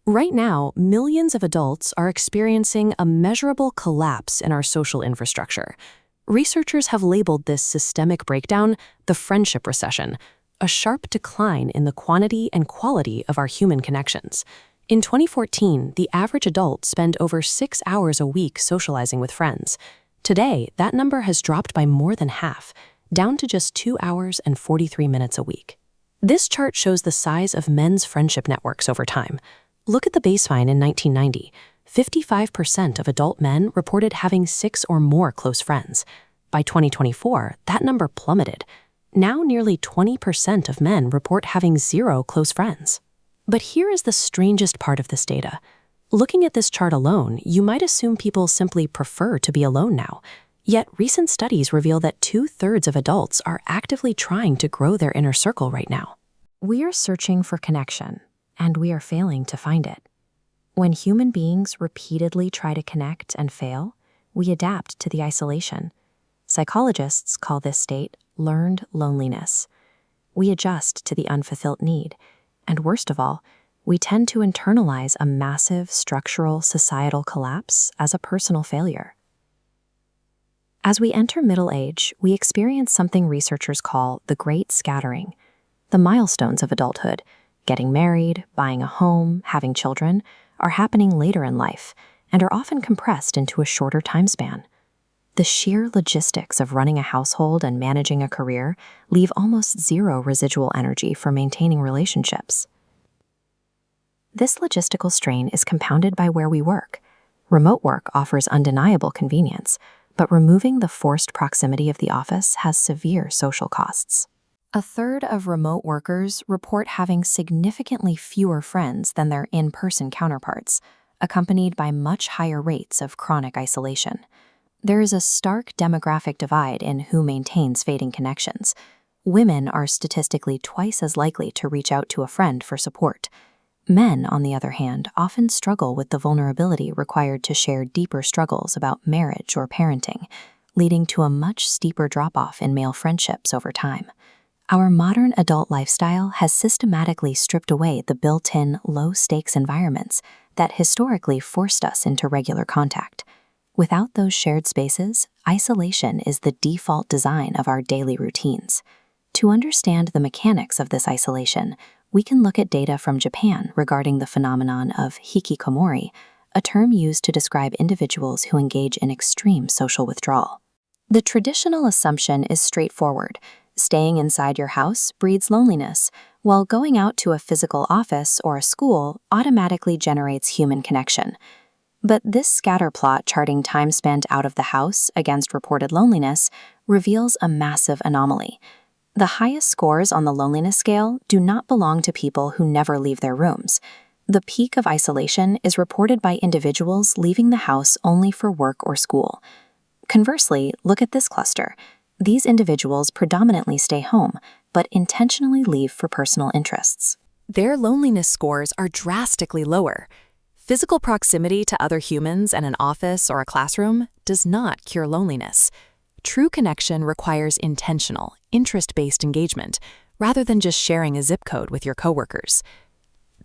Right now, millions of adults are experiencing a measurable collapse in our social infrastructure. Researchers have labeled this systemic breakdown the Friendship Recession, a sharp decline in the quantity and quality of our human connections. In 2014, the average adult spent over 6 hours a week socializing with friends. Today, that number has dropped by more than half, down to just 2 hours and 43 minutes a week. This chart shows the size of men's friendship networks over time. Look at the baseline in 1990. 55% of adult men reported having 6 or more close friends. By 2024, that number plummeted. Now nearly 20% of men report having 0 close friends. But here is the strangest part of this data. Looking at this chart alone, you might assume people simply prefer to be alone now. Yet recent studies reveal that 2/3 of adults are actively trying to grow their inner circle right now. We are searching for connection, and we are failing to find it. When human beings repeatedly try to connect and fail, we adapt to the isolation. Psychologists call this state learned loneliness. We adjust to the unfulfilled need, and worst of all, we tend to internalize a massive structural societal collapse as a personal failure. As we enter middle age, we experience something researchers call the Great Scattering. The milestones of adulthood, getting married, buying a home, having children, are happening later in life and are often compressed into a shorter time span. The sheer logistics of running a household and managing a career leave almost 0 residual energy for maintaining relationships. This logistical strain is compounded by where we work. Remote work offers undeniable convenience, but removing the forced proximity of the office has severe social costs. 1/3 of remote workers report having significantly fewer friends than their in-person counterparts, accompanied by much higher rates of chronic isolation. There is a stark demographic divide in who maintains fading connections. Women are statistically twice as likely to reach out to a friend for support. Men, on the other hand, often struggle with the vulnerability required to share deeper struggles about marriage or parenting, leading to a much steeper drop-off in male friendships over time. Our modern adult lifestyle has systematically stripped away the built-in, low-stakes environments that historically forced us into regular contact. Without those shared spaces, isolation is the default design of our daily routines. To understand the mechanics of this isolation, we can look at data from Japan regarding the phenomenon of hikikomori, a term used to describe individuals who engage in extreme social withdrawal. The traditional assumption is straightforward. Staying inside your house breeds loneliness, while going out to a physical office or a school automatically generates human connection. But this scatter plot charting time spent out of the house against reported loneliness reveals a massive anomaly. The highest scores on the loneliness scale do not belong to people who never leave their rooms. The peak of isolation is reported by individuals leaving the house only for work or school. Conversely, look at this cluster. These individuals predominantly stay home, but intentionally leave for personal interests. Their loneliness scores are drastically lower. Physical proximity to other humans in an office or a classroom does not cure loneliness. True connection requires intentional, interest-based engagement, rather than just sharing a zip code with your coworkers.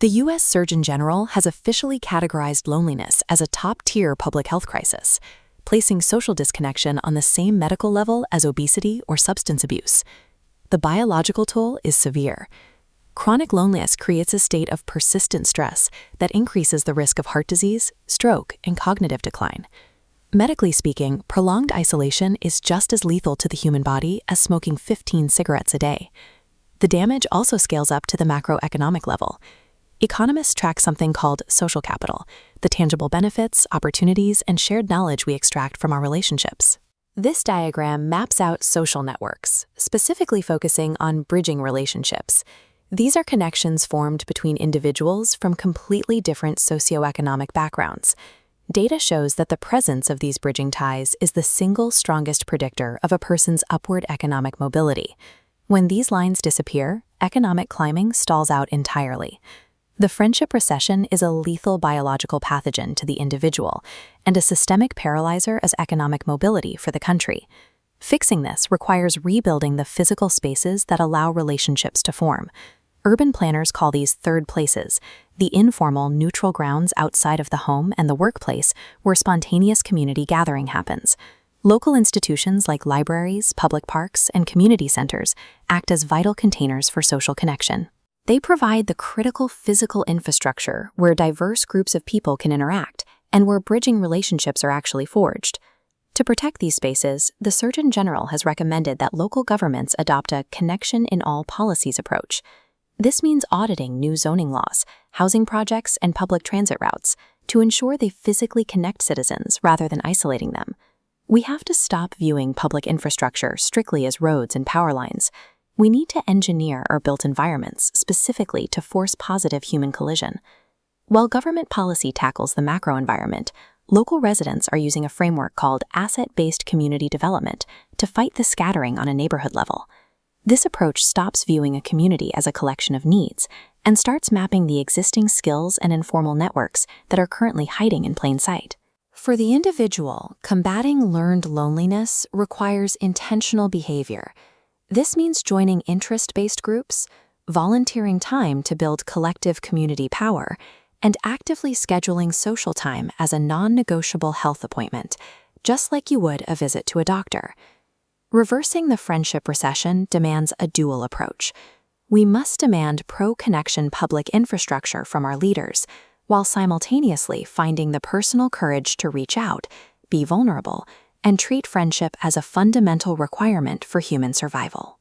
The U.S. Surgeon General has officially categorized loneliness as a top-tier public health crisis, placing social disconnection on the same medical level as obesity or substance abuse. The biological toll is severe. Chronic loneliness creates a state of persistent stress that increases the risk of heart disease, stroke, and cognitive decline. Medically speaking, prolonged isolation is just as lethal to the human body as smoking 15 cigarettes a day. The damage also scales up to the macroeconomic level. Economists track something called social capital, the tangible benefits, opportunities, and shared knowledge we extract from our relationships. This diagram maps out social networks, specifically focusing on bridging relationships. These are connections formed between individuals from completely different socioeconomic backgrounds. Data shows that the presence of these bridging ties is the single strongest predictor of a person's upward economic mobility. When these lines disappear, economic climbing stalls out entirely. The friendship recession is a lethal biological pathogen to the individual and a systemic paralyzer as economic mobility for the country. Fixing this requires rebuilding the physical spaces that allow relationships to form. Urban planners call these third places, the informal, neutral grounds outside of the home and the workplace where spontaneous community gathering happens. Local institutions like libraries, public parks, and community centers act as vital containers for social connection. They provide the critical physical infrastructure where diverse groups of people can interact and where bridging relationships are actually forged. To protect these spaces, the Surgeon General has recommended that local governments adopt a connection in all policies approach. This means auditing new zoning laws, housing projects, and public transit routes to ensure they physically connect citizens rather than isolating them. We have to stop viewing public infrastructure strictly as roads and power lines. We need to engineer our built environments specifically to force positive human collision. While government policy tackles the macro environment, local residents are using a framework called asset-based community development to fight the scattering on a neighborhood level. This approach stops viewing a community as a collection of needs and starts mapping the existing skills and informal networks that are currently hiding in plain sight. For the individual, combating learned loneliness requires intentional behavior. This means joining interest-based groups, volunteering time to build collective community power, and actively scheduling social time as a non-negotiable health appointment, just like you would a visit to a doctor. Reversing the friendship recession demands a dual approach. We must demand pro-connection public infrastructure from our leaders, while simultaneously finding the personal courage to reach out, be vulnerable, and treat friendship as a fundamental requirement for human survival.